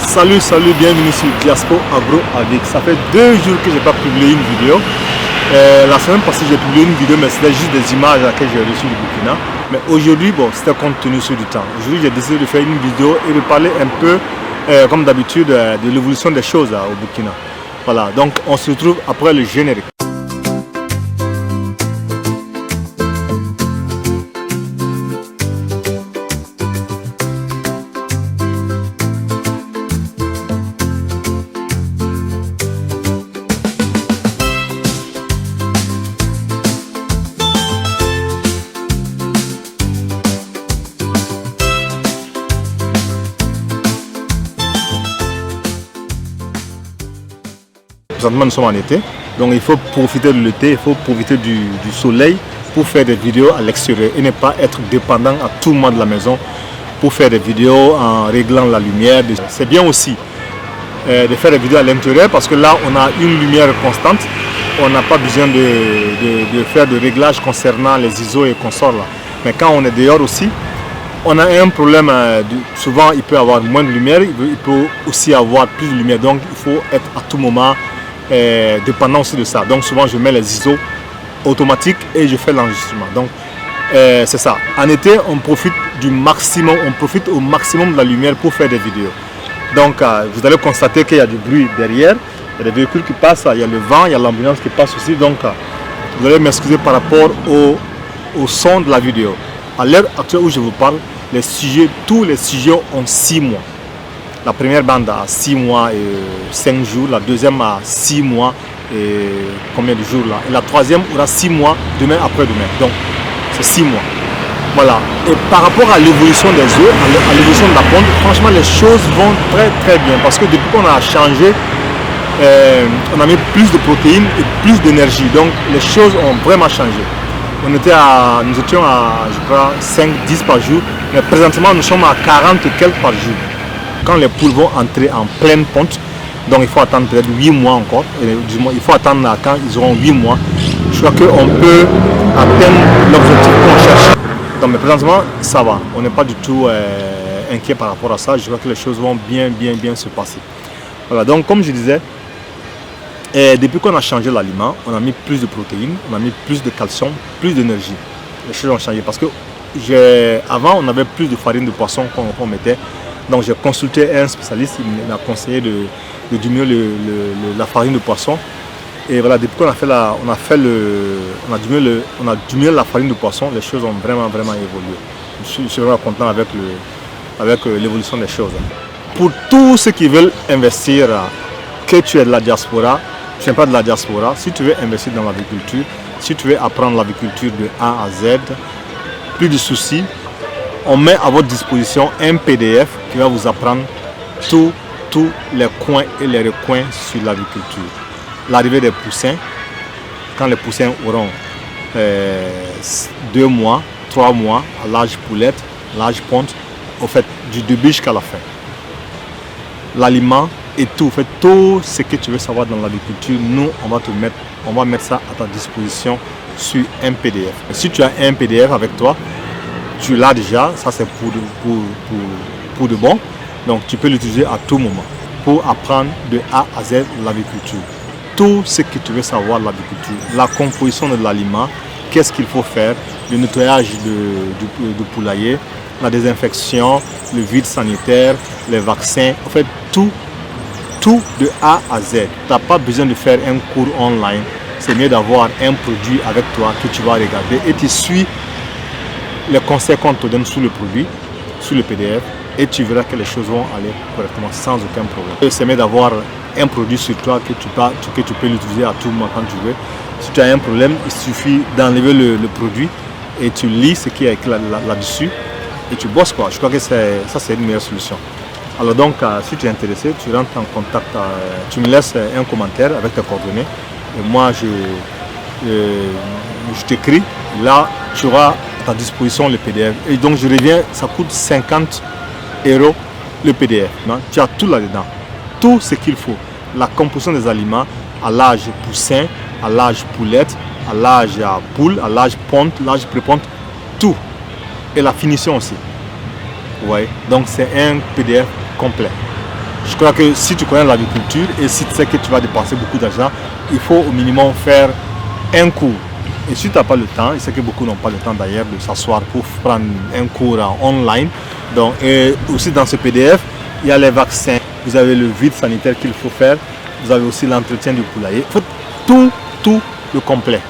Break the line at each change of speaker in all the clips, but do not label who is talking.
Salut, bienvenue sur Diaspo Agro Avec. Ça fait 2 jours que je n'ai pas publié une vidéo. La semaine passée, j'ai publié une vidéo, mais c'était juste des images que j'ai reçues du Burkina. Mais aujourd'hui, bon, c'était compte tenu sur du temps. Aujourd'hui, j'ai décidé de faire une vidéo et de parler un peu, comme d'habitude, de l'évolution des choses au Burkina. Voilà, donc on se retrouve après le générique. Présentement, nous sommes en été, donc il faut profiter de l'été, il faut profiter du soleil pour faire des vidéos à l'extérieur et ne pas être dépendant à tout moment de la maison pour faire des vidéos en réglant la lumière. C'est bien aussi de faire des vidéos à l'intérieur parce que là, on a une lumière constante, on n'a pas besoin de faire de réglages concernant les ISO et consorts là. Mais quand on est dehors aussi, on a un problème, souvent il peut y avoir moins de lumière, il peut aussi avoir plus de lumière, donc il faut être à tout moment dépendant aussi de ça. Donc souvent je mets les ISO automatiques et je fais l'enregistrement. Donc c'est ça. En été, on profite du maximum, on profite au maximum de la lumière pour faire des vidéos. Donc vous allez constater qu'il y a du bruit derrière, il y a des véhicules qui passent, il y a le vent, il y a l'ambulance qui passe aussi. Donc vous allez m'excuser par rapport au son de la vidéo. À l'heure actuelle où je vous parle, tous les sujets ont 6 mois. La première bande a 6 mois et 5 jours, la deuxième a 6 mois et combien de jours là. Et la troisième aura 6 mois demain après-demain. Donc c'est 6 mois. Voilà. Et par rapport à l'évolution des œufs, à l'évolution de la ponte, franchement les choses vont très bien. Parce que depuis qu'on a changé, on a mis plus de protéines et plus d'énergie. Donc les choses ont vraiment changé. Nous étions à, je crois, 5-10 par jour, mais présentement nous sommes à 40 et quelques par jour. Quand les poules vont entrer en pleine ponte, donc il faut attendre peut-être 8 mois encore, il faut attendre quand ils auront 8 mois, je crois qu'on peut atteindre l'objectif qu'on cherche. Donc mais présentement ça va, on n'est pas du tout inquiet par rapport à ça, je crois que les choses vont bien se passer. Voilà, donc comme je disais, depuis qu'on a changé l'aliment, on a mis plus de protéines, on a mis plus de calcium, plus d'énergie. Les choses ont changé parce que avant on avait plus de farine de poisson qu'on mettait. Donc j'ai consulté un spécialiste, il m'a conseillé de diminuer la farine de poisson. Et voilà, depuis qu'on a diminué la farine de poisson, les choses ont vraiment évolué. Je suis vraiment content avec l'évolution des choses. Pour tous ceux qui veulent investir, que tu es de la diaspora, tu n'es pas de la diaspora, si tu veux investir dans l'agriculture, si tu veux apprendre l'agriculture de A à Z, plus de soucis, on met à votre disposition un PDF qui va vous apprendre tous les coins et les recoins sur l'agriculture. L'arrivée des poussins, quand les poussins auront 2 mois, 3 mois, à l'âge poulette, l'âge ponte, au fait du début jusqu'à la fin. L'aliment et tout, fait tout ce que tu veux savoir dans l'agriculture, nous on va mettre ça à ta disposition sur un PDF. Et si tu as un PDF avec toi, tu l'as déjà, ça c'est pour de bon, donc tu peux l'utiliser à tout moment pour apprendre de A à Z l'agriculture. Tout ce que tu veux savoir de l'agriculture, la composition de l'aliment, qu'est-ce qu'il faut faire, le nettoyage du poulailler, la désinfection, le vide sanitaire, les vaccins, en fait tout de A à Z. Tu n'as pas besoin de faire un cours online, c'est mieux d'avoir un produit avec toi que tu vas regarder et tu suis les conseils qu'on te donne sur le produit, sur le PDF, et tu verras que les choses vont aller correctement sans aucun problème. C'est mieux d'avoir un produit sur toi que tu peux l'utiliser à tout moment quand tu veux. Si tu as un problème, il suffit d'enlever le produit et tu lis ce qui est écrit là-dessus et tu bosses quoi. Je crois que ça c'est une meilleure solution. Alors donc si tu es intéressé, tu rentres en contact, tu me laisses un commentaire avec tes coordonnées et moi je t'écris, là tu auras à ta disposition le PDF. Et donc je reviens, ça coûte 50 € le PDF. Non? Tu as tout là-dedans, tout ce qu'il faut. La composition des aliments à l'âge poussin, à l'âge poulette, à l'âge poule, à l'âge ponte, l'âge pré-ponte, tout. Et la finition aussi. Ouais. Donc c'est un PDF complet. Je crois que si tu connais l'agriculture et si tu sais que tu vas dépenser beaucoup d'argent, il faut au minimum faire un cours. Et si tu n'as pas le temps, je sais que beaucoup n'ont pas le temps d'ailleurs de s'asseoir pour prendre un cours en online. Donc, et aussi dans ce PDF, il y a les vaccins, vous avez le vide sanitaire qu'il faut faire, vous avez aussi l'entretien du poulailler. Il faut tout le complet.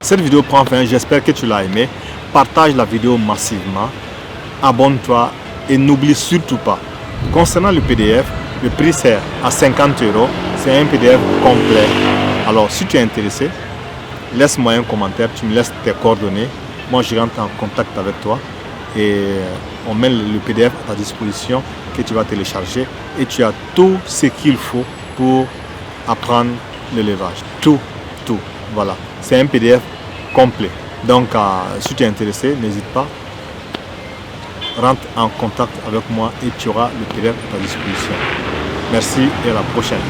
Cette vidéo prend fin, j'espère que tu l'as aimé. Partage la vidéo massivement, abonne-toi et n'oublie surtout pas, concernant le PDF, le prix c'est à 50 €, c'est un PDF complet. Alors si tu es intéressé, laisse-moi un commentaire, tu me laisses tes coordonnées, moi je rentre en contact avec toi et on met le PDF à ta disposition que tu vas télécharger et tu as tout ce qu'il faut pour apprendre l'élevage. Tout, voilà. C'est un PDF complet. Donc, si tu es intéressé, n'hésite pas, rentre en contact avec moi et tu auras le PDF à ta disposition. Merci et à la prochaine.